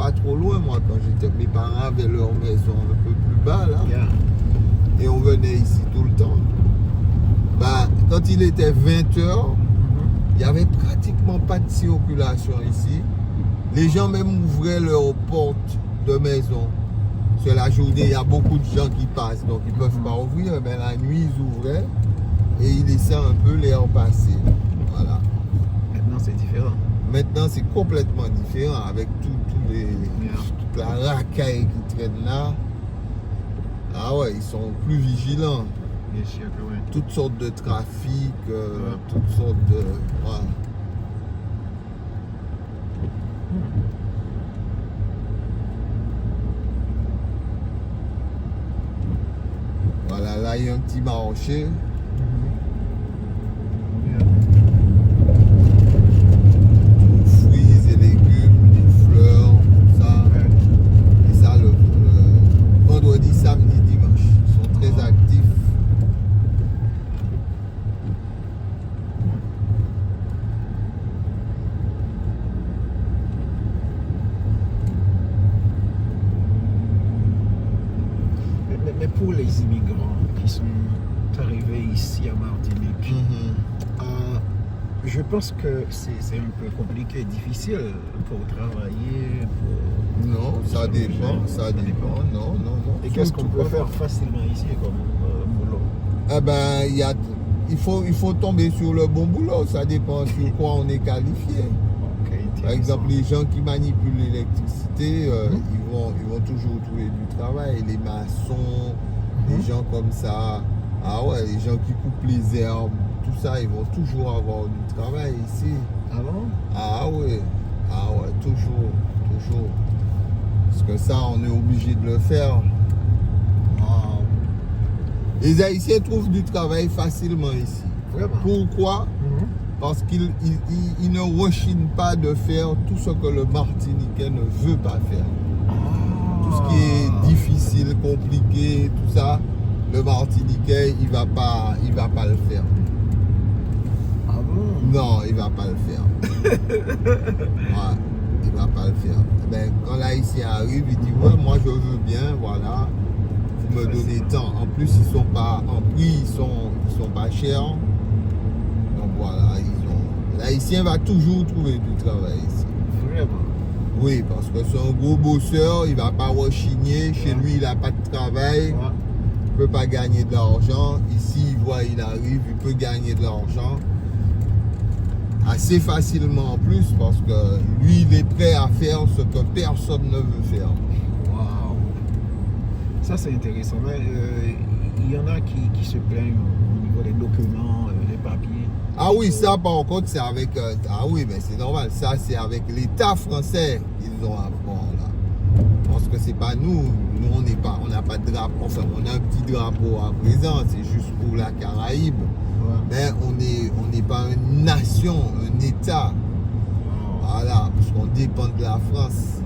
pas trop loin, moi, quand j'étais. Mes parents avaient leur maison un peu plus bas, là. Yeah. Et on venait ici tout le temps. Bah, quand il était 20h, il n'y avait pratiquement pas de circulation ici. Les gens même ouvraient leurs portes de maison. Sur la journée, il y a beaucoup de gens qui passent, donc ils ne peuvent pas ouvrir. Mais la nuit, ils ouvraient et ils laissaient un peu l'air passer. Voilà. Maintenant, c'est différent. Maintenant, c'est complètement différent avec toute la racaille qui traîne là. Ah ouais, ils sont plus vigilants. Bien sûr que oui. Toutes sortes de trafic, toutes sortes de... Voilà. Voilà, là, il y a un petit marché. Fruits et légumes, des fleurs, tout ça. Et ça, le vendredi, samedi, dimanche. Ils sont très actifs. Mais pour les immigrants qui sont arrivés ici à Martinique, je pense que c'est un peu compliqué, difficile pour travailler. Non, ça dépend, non. Et qu'est-ce qu'on peut faire facilement ici comme boulot? Eh ben, il faut tomber sur le bon boulot, ça dépend sur quoi on est qualifié. Par exemple, les gens qui manipulent l'électricité, ils vont toujours trouver du travail. Les maçons, les gens comme ça, ah ouais, les gens qui coupent les herbes, tout ça, ils vont toujours avoir du travail ici. Ah bon? Ah ouais, toujours. Parce que ça, on est obligé de le faire. Wow. Les Haïtiens trouvent du travail facilement ici. Vraiment? Pourquoi? Parce qu'ils ne rechignent pas de faire tout ce que le Martiniquais ne veut pas faire. Tout ce qui est difficile, compliqué, tout ça, le Martiniquais, il va pas le faire. Ah bon? Non, il va pas le faire. Ouais, il va pas le faire. Ben, quand l'Haïtien arrive, il dit ouais, moi je veux bien, voilà. Vous me donnez tant. En plus, ils sont pas en prix, ils sont pas chers. Donc voilà, l'Haïtien va toujours trouver du travail ici. Vraiment? Oui, parce que c'est un gros bosseur, il va pas rechigner. Chez lui, il n'a pas de travail. Il peut pas gagner de l'argent. Ici, il arrive, il peut gagner de l'argent. Assez facilement en plus, parce que lui, il est prêt à faire ce que personne ne veut faire. Waouh! Ça, c'est intéressant. Mais il y en a qui se plaignent au niveau des documents, des papiers. Ah oui, ça par contre, c'est avec... ah oui, mais c'est normal. Ça, c'est avec l'État français qu'ils ont à prendre là. Parce que c'est pas nous. Nous, on n'a pas de drapeau. Enfin, on a un petit drapeau à présent. C'est juste pour la Caraïbe. Mais on n'est pas une nation, un État. Voilà, parce qu'on dépend de la France.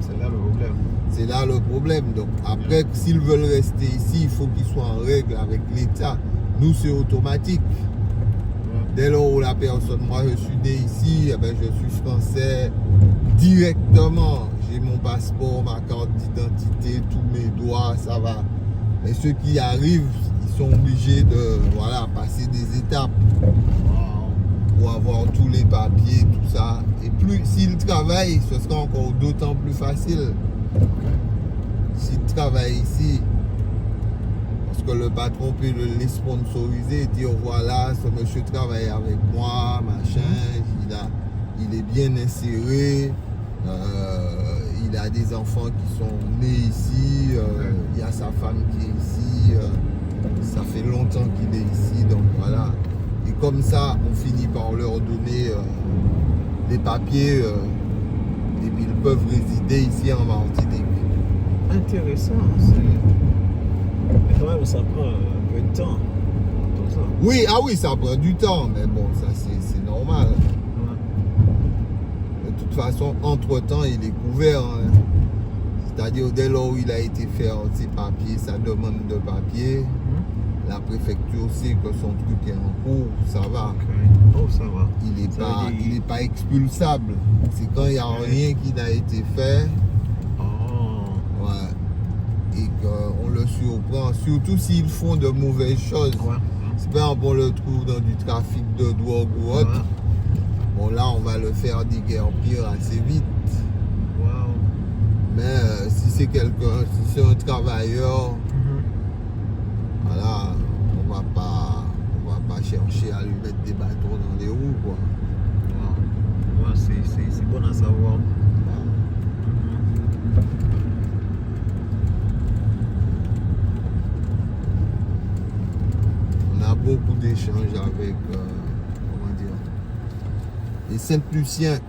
C'est là le problème. C'est là le problème. Donc après, s'ils veulent rester ici, il faut qu'ils soient en règle avec l'État. Nous, c'est automatique. Dès lors où la personne, moi je suis né ici, eh ben, je suis français directement. J'ai mon passeport, ma carte d'identité, tous mes droits, ça va. Mais ceux qui arrivent, ils sont obligés de passer des étapes pour avoir tous les papiers, tout ça. Et plus s'ils travaillent, ce sera encore d'autant plus facile. S'ils travaillent ici, parce que le patron peut les sponsoriser et dire voilà, ce monsieur travaille avec moi, machin, il est bien inséré, il a des enfants qui sont nés ici, il y a sa femme qui est ici, ça fait longtemps qu'il est ici, donc voilà. Et comme ça, on finit par leur donner des papiers et puis ils peuvent résider ici en Martinique. Intéressant, mais quand même ça prend un peu de temps. Tout ça. Oui, ah oui, ça prend du temps, mais bon, ça c'est normal. De toute façon, entre-temps, il est couvert. Hein. C'est-à-dire, dès lors où il a été faire ses papiers, sa demande de papier, la préfecture sait que son truc est en cours, ça va. Okay. Oh, ça va. Il n'est pas expulsable. C'est quand il n'y a rien qui n'a été fait, et qu'on le surprend, surtout s'ils font de mauvaises choses. Ouais. C'est pas on le trouve dans du trafic de drogue ou autre. Ouais. Bon, là, on va le faire déguerpir assez vite. Wow. Mais si c'est quelqu'un, si c'est un travailleur, voilà, on va pas chercher à lui mettre des bâtons dans les roues, quoi. Wow. Ouais, c'est bon à savoir. On a beaucoup d'échanges avec, comment dire, les Saint-Luciens.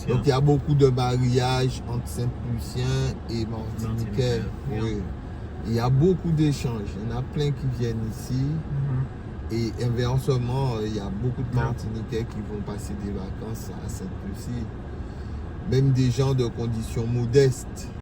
Donc il y a beaucoup de mariages entre Saint-Lucien et Martiniquais. Oui. Il y a beaucoup d'échanges. Il y en a plein qui viennent ici. Et inversement, il y a beaucoup de Martiniquais qui vont passer des vacances à Sainte-Lucie. Même des gens de conditions modestes.